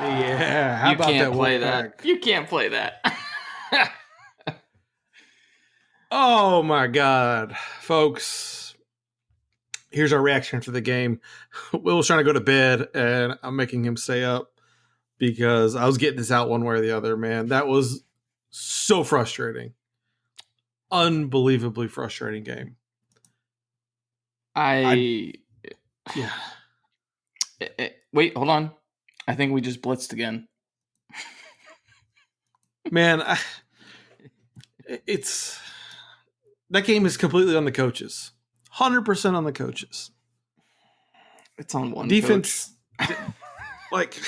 Yeah, how You about can't that play that. Wolfpack? You can't play that. Oh my God, folks! Here's our reaction to the game. Will was trying to go to bed, and I'm making him stay up because I was getting this out one way or the other. Man, that was so frustrating, unbelievably frustrating game. I Yeah, wait, hold on. I think we just blitzed again. man, it's that game is completely on the coaches, 100% on the coaches. It's on one Defense, like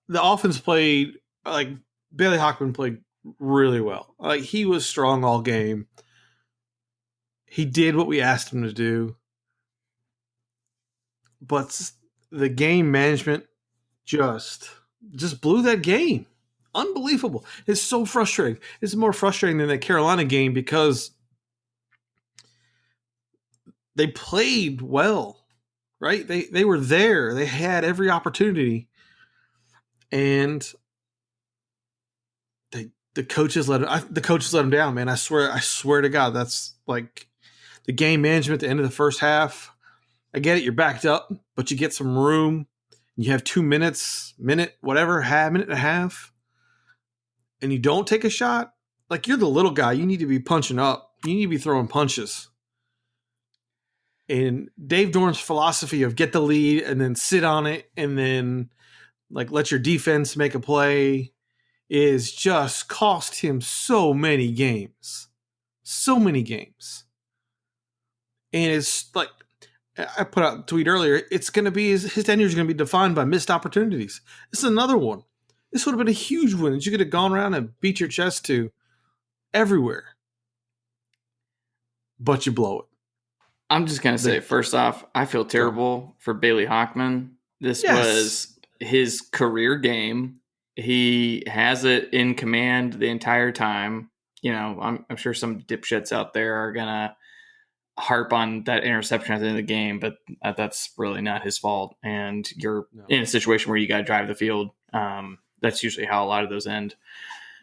the offense played like Bailey Hockman played really well. Like he was strong all game. He did what we asked him to do. But the game management just blew that game. Unbelievable. It's so frustrating. It's more frustrating than the Carolina game because they played well, right? They were there. They had every opportunity. And the coaches let them down, man. I swear to God, that's like the game management at the end of the first half. I get it, you're backed up, but you get some room. You have 2 minutes, minute and a half, and you don't take a shot. Like you're the little guy, you need to be punching up. You need to be throwing punches. And Dave Dorn's philosophy of get the lead and then sit on it and then like let your defense make a play is just cost him so many games. So many games. And it's like I put out a tweet earlier, it's going to be his tenure is going to be defined by missed opportunities. This is another one. This would have been a huge win that you could have gone around and beat your chest to everywhere. But you blow it. I'm just going to say, first off, I feel terrible for Bailey Hockman. This was his career game. He has it in command the entire time. You know, I'm sure some dipshits out there are going to harp on that interception at the end of the game, but that's really not his fault. And you're in a situation where you got to drive the field. That's usually how a lot of those end,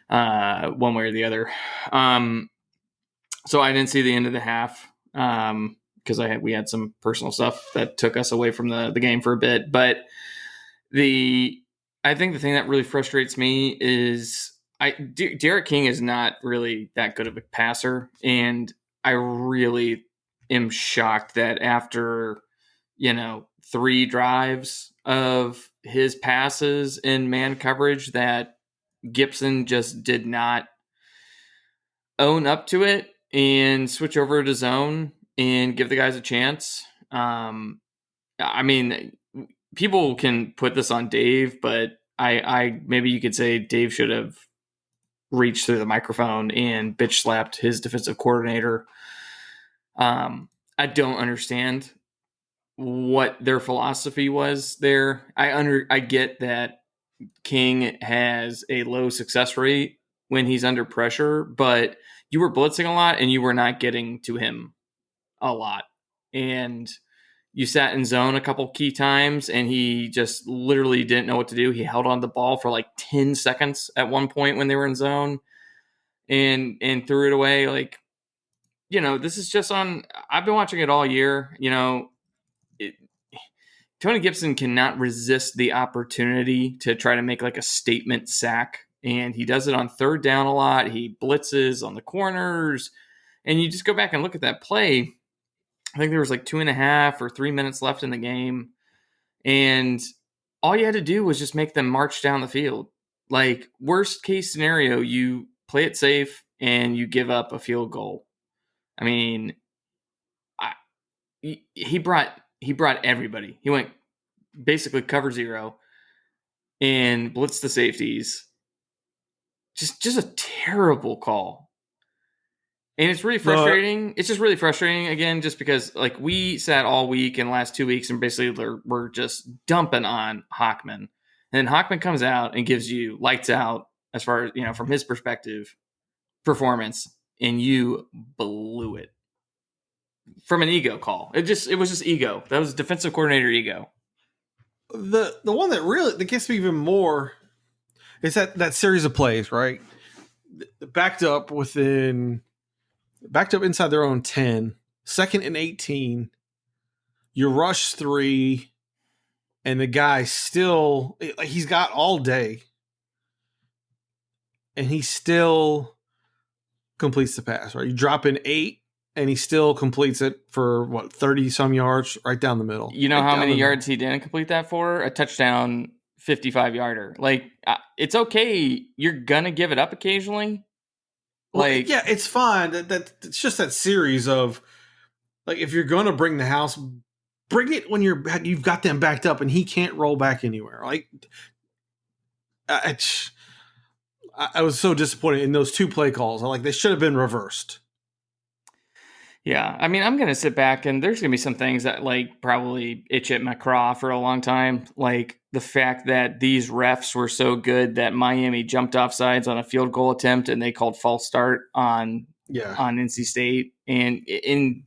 one way or the other. So I didn't see the end of the half because we had some personal stuff that took us away from the game for a bit. But I think the thing that really frustrates me is Derek King is not really that good of a passer, and I really am shocked that after 3 drives of his passes in man coverage that Gibson just did not own up to it and switch over to zone and give the guys a chance. I mean, people can put this on Dave, but I maybe you could say Dave should have reached through the microphone and bitch slapped his defensive coordinator. I don't understand what their philosophy was there. I get that King has a low success rate when he's under pressure, but you were blitzing a lot and you were not getting to him a lot. And you sat in zone a couple key times and he just literally didn't know what to do. He held on the ball for like 10 seconds at one point when they were in zone and threw it away. Like, this is just on. I've been watching it all year. Tony Gibson cannot resist the opportunity to try to make like a statement sack. And he does it on third down a lot. He blitzes on the corners. And you just go back and look at that play. I think there was like 2.5 or 3 minutes left in the game. And all you had to do was just make them march down the field. Like, worst case scenario, you play it safe and you give up a field goal. I mean, he brought everybody. He went basically cover 0 and blitzed the safeties. Just a terrible call. And it's really frustrating. It's just really frustrating, again, just because like we sat all week in the last 2 weeks and basically we're just dumping on Hockman. And then Hockman comes out and gives you lights out as far as, from his perspective, performance, and you blew it. From an ego call. It was just ego. That was defensive coordinator ego. the one that gets me even more is that series of plays, right? Backed up backed up inside their own 10, second and 18, you rush 3, and the guy still, he's got all day, and he still completes the pass, right? You drop in 8, and he still completes it for, 30 some yards right down the middle. You know Right how down many the middle. yards he didn't complete that for? A touchdown, 55-yarder. Like, it's okay. You're going to give it up occasionally. Well, Like, yeah, it's fine. That it's just that series of, like, if you're going to bring the house, bring it when you've got them backed up and he can't roll back anywhere. Like, it's, I was so disappointed in those 2 play calls. They should have been reversed. yeah, I mean, I'm going to sit back and there's going to be some things that like probably itch at my craw for a long time. Like the fact that these refs were so good that Miami jumped off sides on a field goal attempt and they called false start Yeah. on NC State and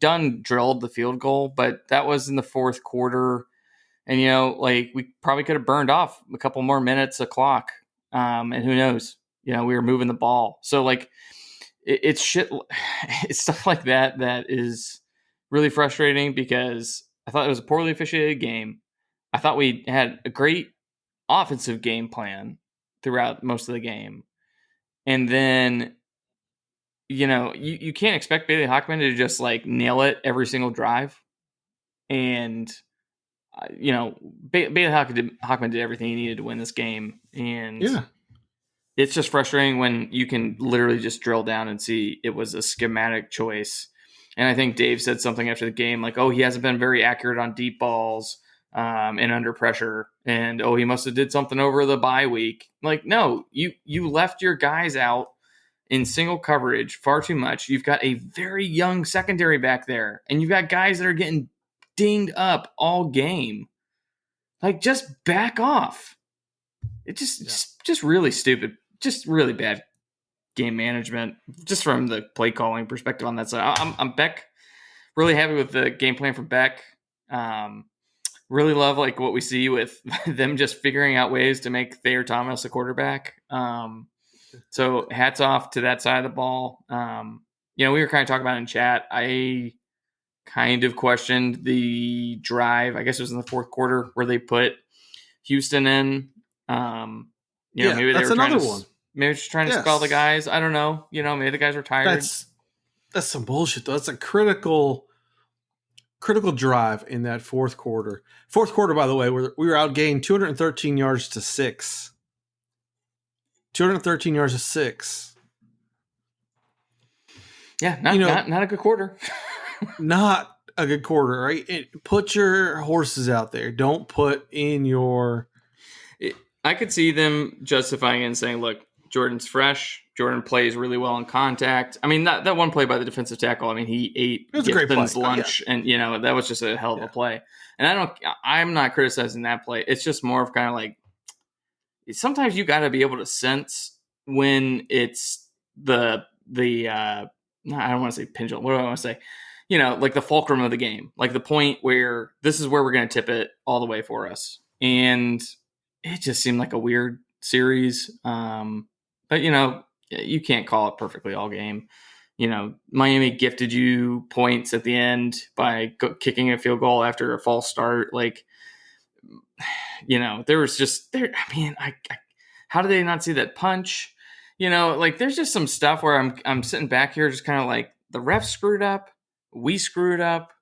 Dunn drilled the field goal, but that was in the fourth quarter. And, like we probably could have burned off a couple more minutes of clock. And who knows, we were moving the ball. So like, it's shit. It's stuff like that is really frustrating because I thought it was a poorly officiated game. I thought we had a great offensive game plan throughout most of the game. And then, you can't expect Bailey Hockman to just like nail it every single drive. And, Bailey Hockman did everything he needed to win this game. And Yeah. it's just frustrating when you can literally just drill down and see it was a schematic choice. And I think Dave said something after the game like, oh, he hasn't been very accurate on deep balls and under pressure. And, oh, he must have did something over the bye week. Like, no, you left your guys out in single coverage far too much. You've got a very young secondary back there, and you've got guys that are getting dinged up all game. Like, just back off. Just really stupid. Just really bad game management, just from the play calling perspective on that side. I'm Beck. Really happy with the game plan for Beck. Really love like what we see with them just figuring out ways to make Thayer Thomas a quarterback. So hats off to that side of the ball. We were kind of talking about it in chat. I kind of questioned the drive. I guess it was in the fourth quarter where they put Houston in. Maybe they that's were another one. Maybe just trying to scald the guys. I don't know. Maybe the guys were tired. That's some bullshit though. That's a critical drive in that fourth quarter. Fourth quarter, by the way, we were outgained 213 yards to 6. 213 yards to 6. Yeah, not a good quarter. Not a good quarter, right? Put your horses out there. Don't put in your. I could see them justifying it and saying, look, Jordan's fresh. Jordan plays really well in contact. I mean, that one play by the defensive tackle, I mean, he ate Gibson's lunch, and, that was just a hell of a play. And I'm not criticizing that play. It's just more of kind of like, sometimes you got to be able to sense when it's I don't want to say pendulum. What do I want to say? Like the fulcrum of the game, like the point where this is where we're going to tip it all the way for us. And it just seemed like a weird series. But, you can't call it perfectly all game. Miami gifted you points at the end by kicking a field goal after a false start. Like, there was just there. I mean, how do they not see that punch? Like there's just some stuff where I'm sitting back here just kind of like the refs screwed up. We screwed up,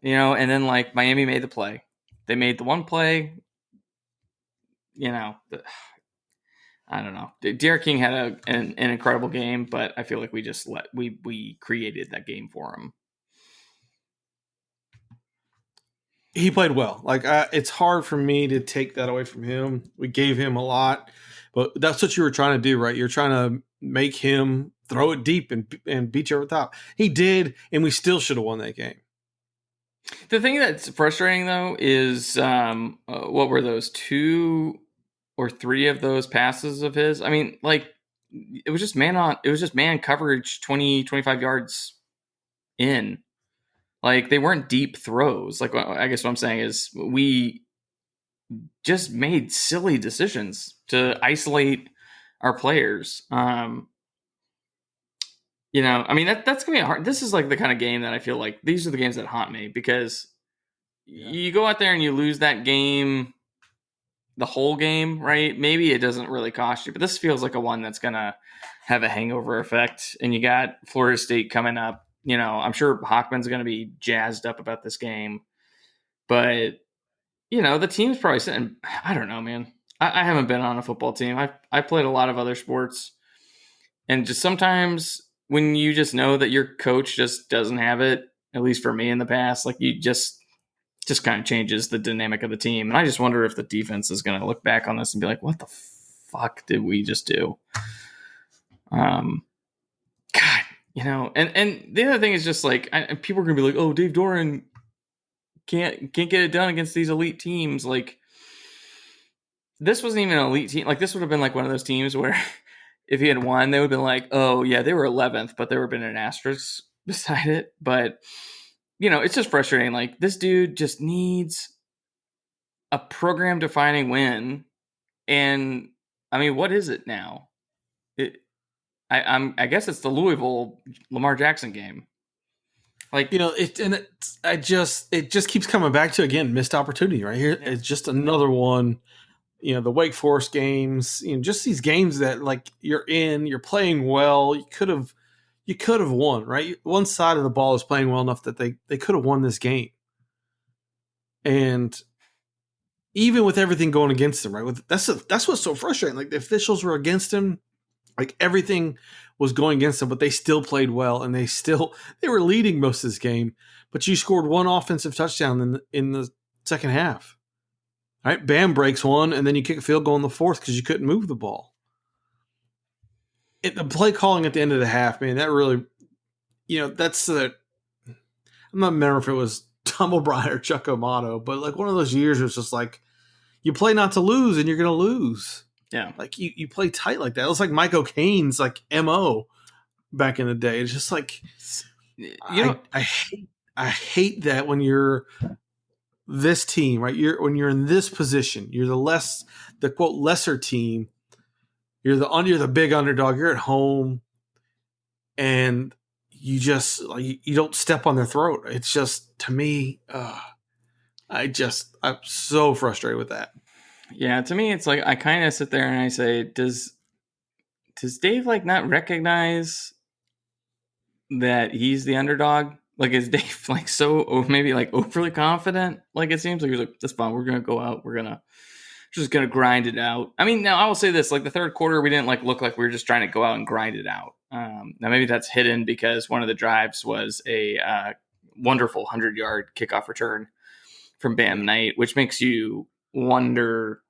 and then like Miami made the play. They made the one play, I don't know. Derek King had an incredible game, but I feel like we just we created that game for him. He played well. Like it's hard for me to take that away from him. We gave him a lot, but that's what you were trying to do, right? You're trying to make him throw it deep and beat you over the top. He did, and we still should have won that game. The thing that's frustrating though is what were those 2 or 3 of those passes of his? I mean, like it was just man coverage 20, 25 yards in. Like they weren't deep throws. Like I guess what I'm saying is we just made silly decisions to isolate our players. I mean that's gonna be hard. This is like the kind of game that I feel like these are the games that haunt me because Yeah. you go out there and you lose that game, the whole game, right? Maybe it doesn't really cost you, but this feels like a one that's gonna have a hangover effect. And you got Florida State coming up. I'm sure Hockman's gonna be jazzed up about this game, but the team's probably sitting. I don't know, man. I haven't been on a football team. I played a lot of other sports, and just sometimes when you just know that your coach just doesn't have it, at least for me in the past, like you just kind of changes the dynamic of the team. And I just wonder if the defense is going to look back on this and be like, "What the fuck did we just do?" God, and the other thing is just like people are going to be like, "Oh, Dave Doran can't get it done against these elite teams." Like this wasn't even an elite team. Like this would have been like one of those teams where if he had won, they would have been like, "Oh yeah, they were 11th," but there would have been an asterisk beside it. But it's just frustrating. Like this dude just needs a program-defining win, and I mean, what is it now? I guess it's the Louisville Lamar Jackson game. Like it just keeps coming back to again missed opportunity right here. Yeah. It's just another one. The Wake Forest games. Just these games that like you're playing well. You could have won, right? One side of the ball is playing well enough that they could have won this game, and even with everything going against them, right? That's what's so frustrating. Like the officials were against him, like everything was going against them, but they still played well, and they were leading most of this game. But you scored one offensive touchdown in the second half. All right, Bam breaks one, and then you kick a field goal in the fourth because you couldn't move the ball. The play calling at the end of the half, man, that really, that's the. I'm not remember if it was Tom O'Brien or Chuck Amato, but like one of those years, it was just like you play not to lose, and you're going to lose. Yeah, like you play tight like that. It was like Mike O'Kane's like MO back in the day. It's just like I hate that when you're this team, right? When you're in this position, you're the quote lesser team. You're the big underdog. You're at home, and you just you don't step on their throat. It's just to me, I'm so frustrated with that. Yeah, to me, it's like I kind of sit there and I say, does Dave like not recognize that he's the underdog? Like, is Dave like so maybe like overly confident? Like, it seems like he's like, that's fine. We're gonna go out. We're just gonna grind it out. I mean, now I will say this: like the third quarter, we didn't like look like we were just trying to go out and grind it out. Now maybe that's hidden because one of the drives was a wonderful 100-yard kickoff return from Bam Knight, which makes you wonder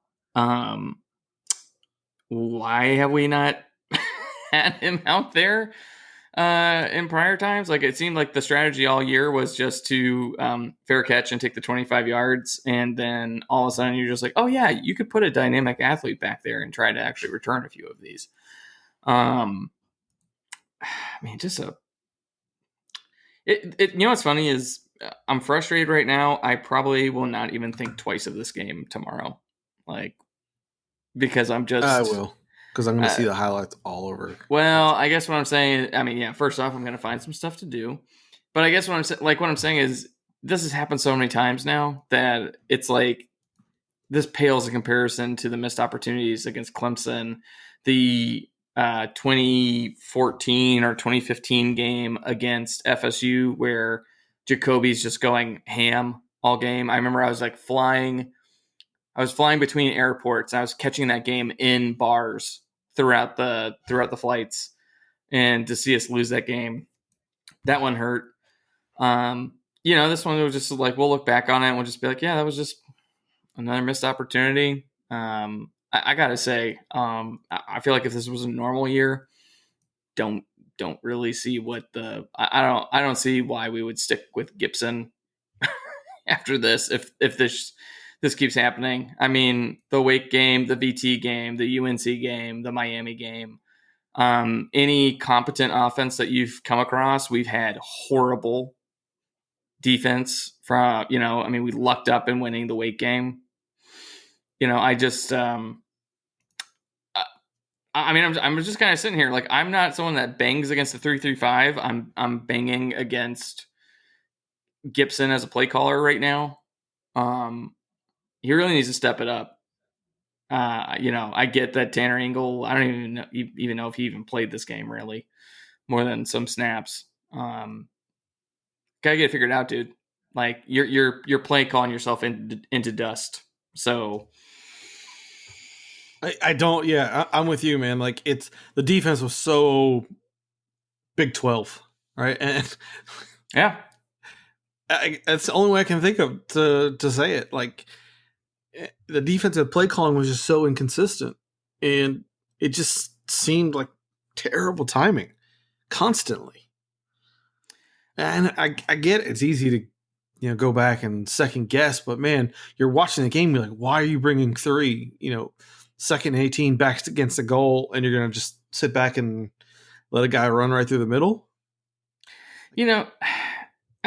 why have we not had him out there in prior times? Like it seemed like the strategy all year was just to fair catch and take the 25 yards, and then all of a sudden you're just like, oh yeah, you could put a dynamic athlete back there and try to actually return a few of these. I mean, just what's funny is I'm frustrated right now. I probably will not even think twice of this game tomorrow, like because I'm just. I will, because I'm going to see the highlights all over. Well, I guess what I'm saying. I mean, yeah. First off, I'm going to find some stuff to do, but I guess what I'm saying is this has happened so many times now that it's like this pales in comparison to the missed opportunities against Clemson, the 2014 or 2015 game against FSU where Jacoby's just going ham all game. I remember I was flying between airports. I was catching that game in bars throughout the flights, and to see us lose that game, that one hurt. This one was just like we'll look back on it and we'll just be like, yeah, that was just another missed opportunity. I gotta say, I feel like if this was a normal year, don't really see what I don't see why we would stick with Gibson after this if this keeps happening. I mean, the Wake game, the VT game, the UNC game, the Miami game, any competent offense that you've come across, we've had horrible defense from, I mean, we lucked up in winning the Wake game. I just I mean, I'm just kind of sitting here like I'm not someone that bangs against the 3-3-5. I'm banging against Gibson as a play caller right now. He really needs to step it up. I get that Tanner Engel. I don't even know if he even played this game really, more than some snaps. Gotta get it figured out, dude. Like you're play calling yourself into dust. So I don't. Yeah, I'm with you, man. Like it's the defense was so Big 12, right? And yeah, that's the only way I can think of to say it. Like the defensive play calling was just so inconsistent, and it just seemed like terrible timing constantly. And I get it. It's easy to go back and second guess, but man, you're watching the game. You're like, why are you bringing three? Second and 18 back against the goal, and you're gonna just sit back and let a guy run right through the middle. I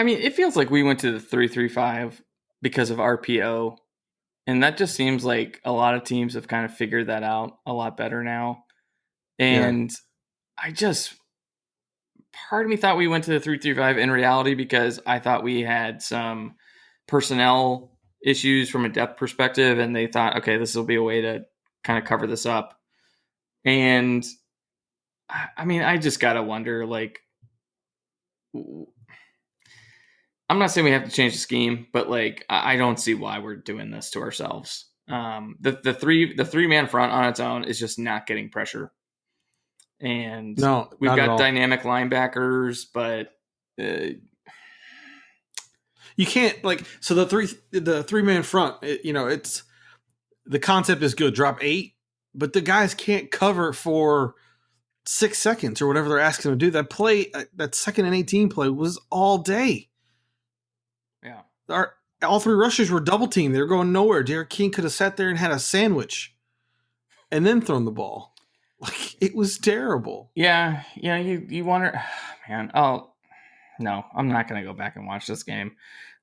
mean, it feels like we went to the 3-3-5 because of RPO, and that just seems like a lot of teams have kind of figured that out a lot better now. Yeah. And I just part of me thought we went to the 3-3-5 in reality because I thought we had some personnel issues from a depth perspective, and they thought, okay, this will be a way to kind of cover this up. And I mean, I just gotta wonder, like, I'm not saying we have to change the scheme, but like, I don't see why we're doing this to ourselves. The three man front on its own is just not getting pressure, and No, we've not at got all. dynamic linebackers, but You can't so the 3-man front. It's the concept is good. Drop 8, but the guys can't cover for 6 seconds or whatever they're asking them to do. That play, that second and 18 play was all day. yeah. All 3 rushers were double teamed. They were going nowhere. Derek King could have sat there and had a sandwich and then thrown the ball. Like it was terrible. Yeah, you wonder, man. Oh no, I'm not gonna go back and watch this game.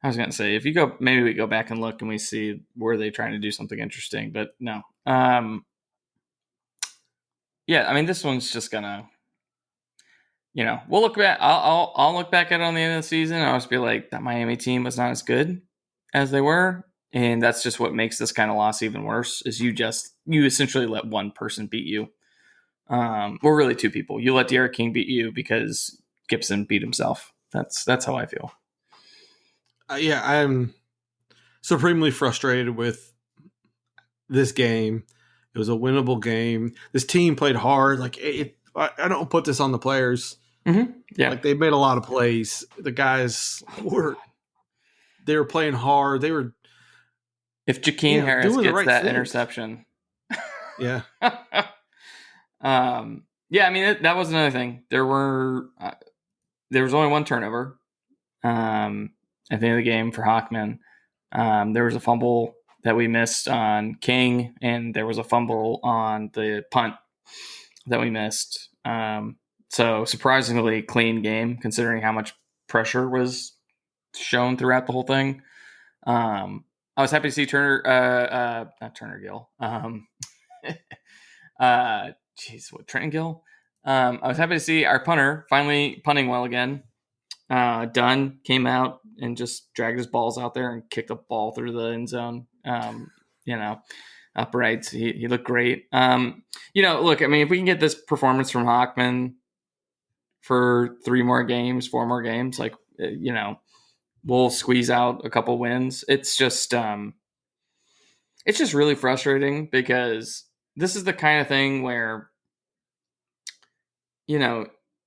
I was gonna say if you go, maybe we go back and look and we see were they trying to do something interesting, but no. Yeah, I mean this one's just gonna, we'll look back. I'll look back at it on the end of the season. I'll just be like that Miami team was not as good as they were, and that's just what makes this kind of loss even worse. Is you essentially let one person beat you. Or really 2 people. You let Derek King beat you because Gibson beat himself. That's how I feel. Yeah, I'm supremely frustrated with this game. It was a winnable game. This team played hard. Like I don't put this on the players. Mm-hmm. Yeah, Like they made a lot of plays. The guys they were playing hard. They were if Jakeem Harris doing the gets right that things. interception. Yeah. Yeah, I mean that was another thing. There was only 1 turnover at the end of the game for Hockman. There was a fumble that we missed on King, and there was a fumble on the punt that we missed. So surprisingly clean game considering how much pressure was shown throughout the whole thing. I was happy to see not Turner Gill. Trenton Gill. I was happy to see our punter finally punting well again. Dunn came out and just dragged his balls out there and kicked a ball through the end zone. Upright. He looked great. Look, I mean, if we can get this performance from Hockman for 4 more games, like, we'll squeeze out a couple wins. It's just really frustrating because this is the kind of thing where,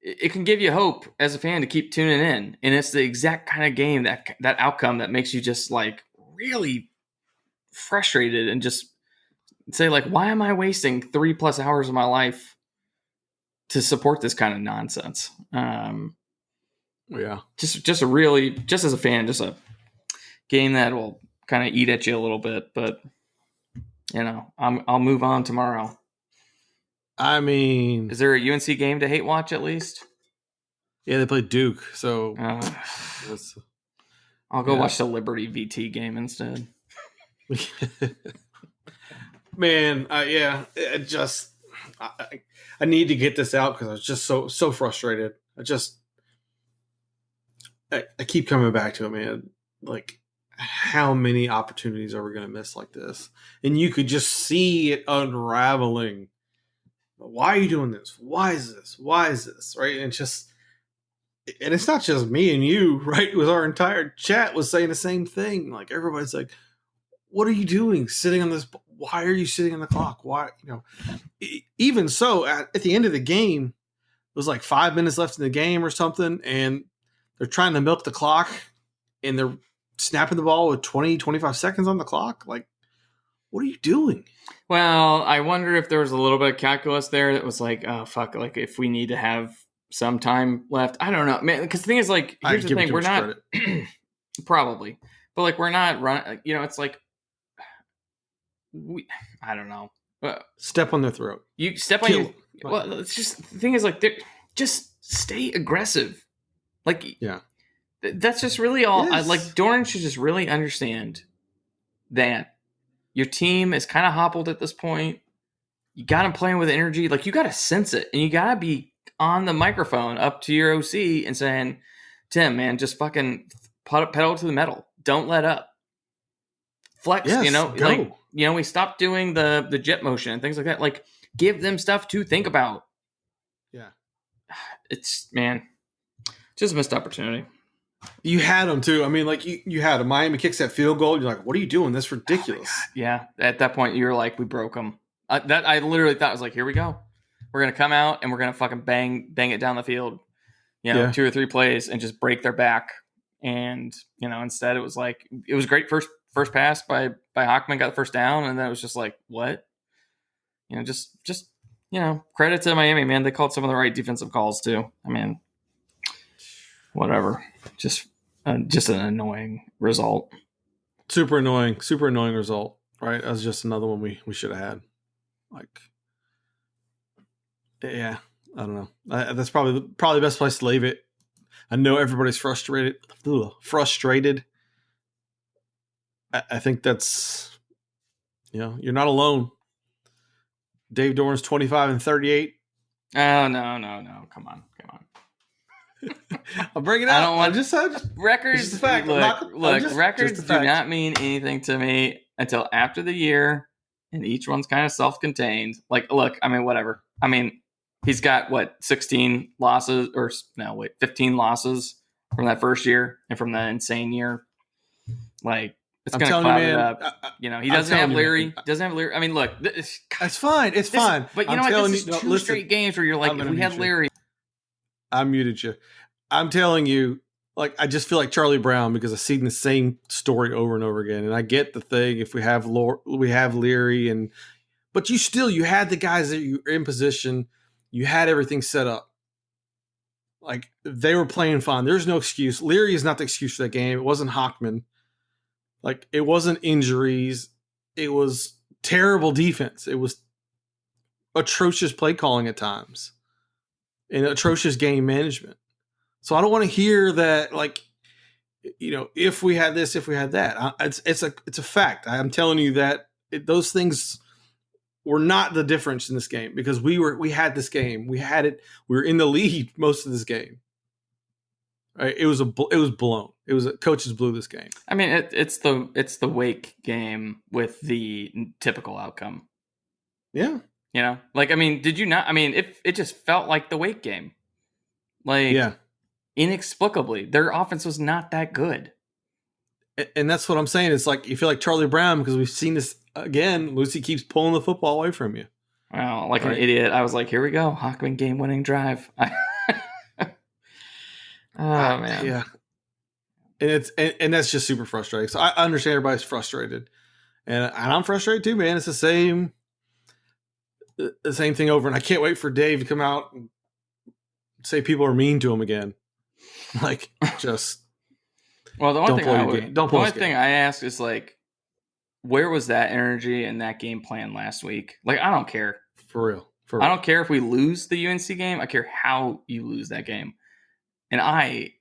it can give you hope as a fan to keep tuning in. And it's the exact kind of game that outcome that makes you just like really frustrated and just say like, why am I wasting 3+ hours of my life to support this kind of nonsense? Yeah. Just as a fan, just a game that will kind of eat at you a little bit, but I'll move on tomorrow. I mean, Is there a UNC game to hate watch at least? yeah, they played Duke, so I'll go watch the Liberty VT game instead. Man, yeah, it just I, I need to get this out because I was just so frustrated. I keep coming back to it, man. Like, how many opportunities are we going to miss like this? And you could just see it unraveling. Why are you doing this? Why is this? Why is this? Right? And it's not just me and you, right? It was our entire chat was saying the same thing. Like, everybody's like, what are you doing sitting on this? Why are you sitting on the clock? Why, even so, at the end of the game, it was like 5 minutes left in the game or something, and they're trying to milk the clock, and they're snapping the ball with 20, 25 seconds on the clock. Like, what are you doing? Well, I wonder if there was a little bit of calculus there that was like, oh, fuck, like if we need to have some time left. I don't know, man, because the thing is, like, here's the thing. We're not probably, but like, we're not running, it's like, I don't know. Step on their throat. You step on your, well, it's just, the thing is, like, just stay aggressive. Like, yeah, that's just really all. Like, Doran should just really understand that your team is kind of hobbled at this point. You got him playing with energy. Like, you got to sense it, and you got to be on the microphone up to your OC and saying, Tim, man, just fucking pedal to the metal. Don't let up. Flex, go. We stopped doing the jet motion and things like that. Like, give them stuff to think about. Yeah. It's, man, just a missed opportunity. You had them too. I mean, like, you had them. Miami kicks that field goal. You're like, what are you doing? That's ridiculous. Oh, yeah. At that point, you were like, we broke them. I literally thought, I was like, here we go. We're going to come out and we're going to fucking bang it down the field, 2 or 3 plays and just break their back. And, instead it was like, it was great first pass by Hockman, got the first down. And then it was just like, what? Just credit to Miami, man. They called some of the right defensive calls too. I mean, whatever. Just an annoying result. Super annoying result. Right? That was just another one we should have had. Like, yeah, I don't know. That's probably the best place to leave it. I know everybody's frustrated. I think that's, you're not alone. Dave Doran's 25-38. Oh, no. Come on. I'll bring it out. I don't want records. It's just a fact. Records do not mean anything to me until after the year, and each one's kind of self-contained. Like, look, I mean, whatever. I mean, he's got 16 losses, 15 losses from that first year and from the insane year. Like, it's going to cloud it up. He doesn't have Leary. I mean, look, it's fine. It's fine. But you know what? This is two straight games where you're like, if we had Leary. I muted you. I'm telling you, like, I just feel like Charlie Brown because I've seen the same story over and over again. And I get the thing if we have Leary, but you had the guys that you were in position. You had everything set up. Like, they were playing fine. There's no excuse. Leary is not the excuse for that game. It wasn't Hockman. Like, it wasn't injuries. It was terrible defense. It was atrocious play calling at times and atrocious game management. So I don't want to hear that, like, if we had this, if we had that. It's a fact. I'm telling you that those things were not the difference in this game because we had this game. We had it. We were in the lead most of this game. Right? It was blown. Coaches blew this game. I mean, it's the Wake game with the typical outcome. Yeah. Like, I mean, did you not? I mean, it just felt like the Wake game. Like, yeah. Inexplicably, their offense was not that good. And that's what I'm saying. It's like, you feel like Charlie Brown because we've seen this again. Lucy keeps pulling the football away from you. Well, like an idiot, I was like, here we go. Hockman game-winning drive. Oh, man. Yeah. And that's just super frustrating. So I understand everybody's frustrated. And I'm frustrated too, man. It's the same thing over. And I can't wait for Dave to come out and say people are mean to him again. Like, just well, the only thing I ask is, like, where was that energy and that game plan last week? Like, I don't care. For real. I don't care if we lose the UNC game. I care how you lose that game. And I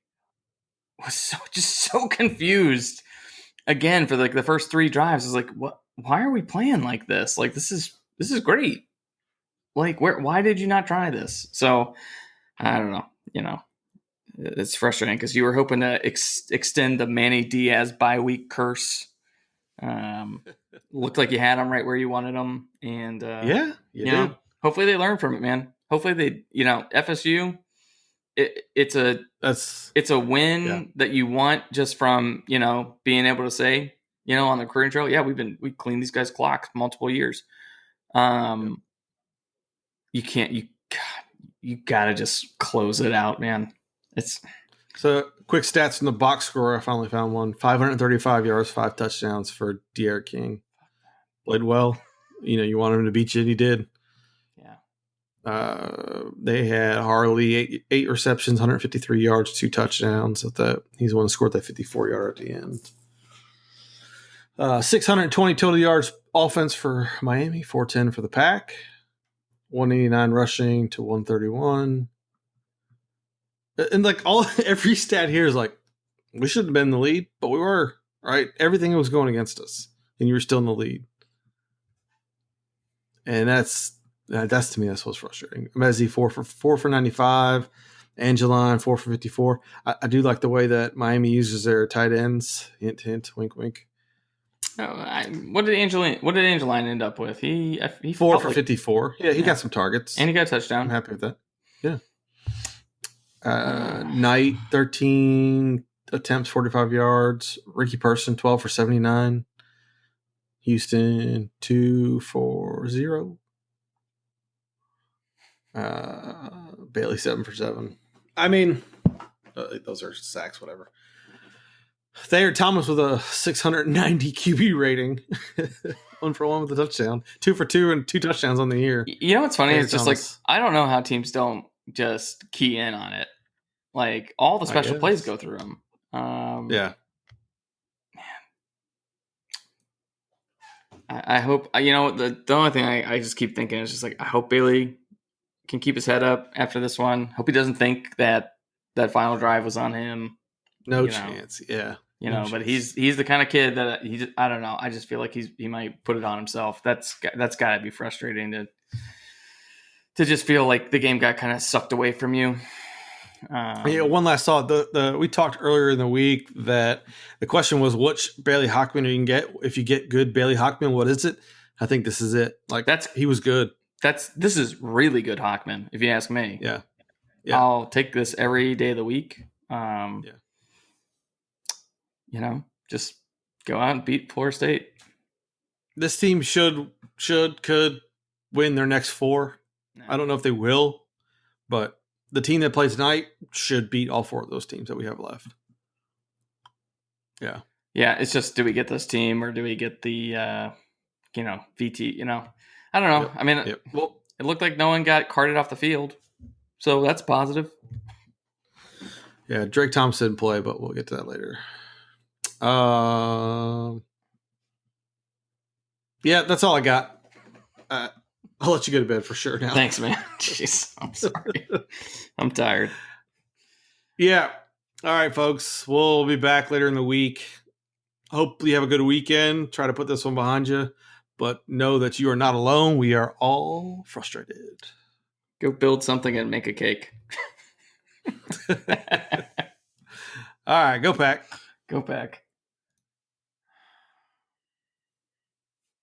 was so confused again for like the first 3 drives. I was like, what? why are we playing like this? Like this is great. Like why did you not try this? So I don't know. It's frustrating because you were hoping to extend the Manny Diaz bye week curse. Looked like you had them right where you wanted them, and Yeah, you did. hopefully they learn from it, man. Hopefully they, FSU. It's a That's yeah. win that you want just from being able to say on the recruiting trail. Yeah, we cleaned these guys' clock multiple years. Yep. You can't you gotta just close it out, man. It's So quick stats from the box score. I finally found one: 535 yards, 5 touchdowns for Derek King. Played well. You wanted him to beat you, and he did. yeah. They had Harley eight receptions, 153 yards, 2 touchdowns. He's the one who scored that 54-yard at the end. 620 total yards offense for Miami, 410 for the Pack, 189 rushing to 131. And every stat here is like, we should have been in the lead, but we were, right? Everything was going against us, and you were still in the lead. And that's to me, that's what's frustrating. Mezzi 4 for 95, Angeline 4 for 54. I do like the way that Miami uses their tight ends. Hint, hint, wink, wink. What did Angeline end up with? He 4 for 54. Yeah, he got some targets, and he got a touchdown. I'm happy with that. Yeah. Knight 13 attempts, 45 yards. Ricky Person 12 for 79. Houston 2 for 0. Bailey 7 for 7. I mean, those are sacks, whatever. Thayer Thomas with a 690 QB rating. 1 for 1 with a touchdown. 2 for 2 and 2 touchdowns on the year. You know what's funny? Thayer It's just Thomas. I don't know how teams don't just key in on it. Like all the special plays go through them. Yeah. I hope the only thing I just keep thinking is just I hope Bailey can keep his head up after this one. Hope he doesn't think that final drive was on him. No chance. Yeah. But he's the kind of kid that I don't know. I just feel like he might put it on himself. That's got to be frustrating to just feel like the game got kind of sucked away from you. One last thought. We talked earlier in the week that the question was which Bailey Hockman you can get. If you get good Bailey Hockman, what is it? I think this is it. He was good. This is really good Hockman, if you ask me. Yeah. I'll take this every day of the week. Just go out and beat Florida State. This team could win their next 4. No. I don't know if they will, but the team that plays tonight should beat all 4 of those teams that we have left. Yeah. Yeah, it's just, do we get this team or do we get the, VT, I don't know. Yep. I mean, well, it looked like no one got carted off the field, so that's positive. Yeah, Drake Thompson didn't play, but we'll get to that later. Yeah, that's all I got. I'll let you go to bed for sure now. Thanks, man. Jeez, I'm sorry. I'm tired. Yeah. All right, folks. We'll be back later in the week. Hopefully you have a good weekend. Try to put this one behind you. But know that you are not alone. We are all frustrated. Go build something and make a cake. All right. Go Pack. Go Pack.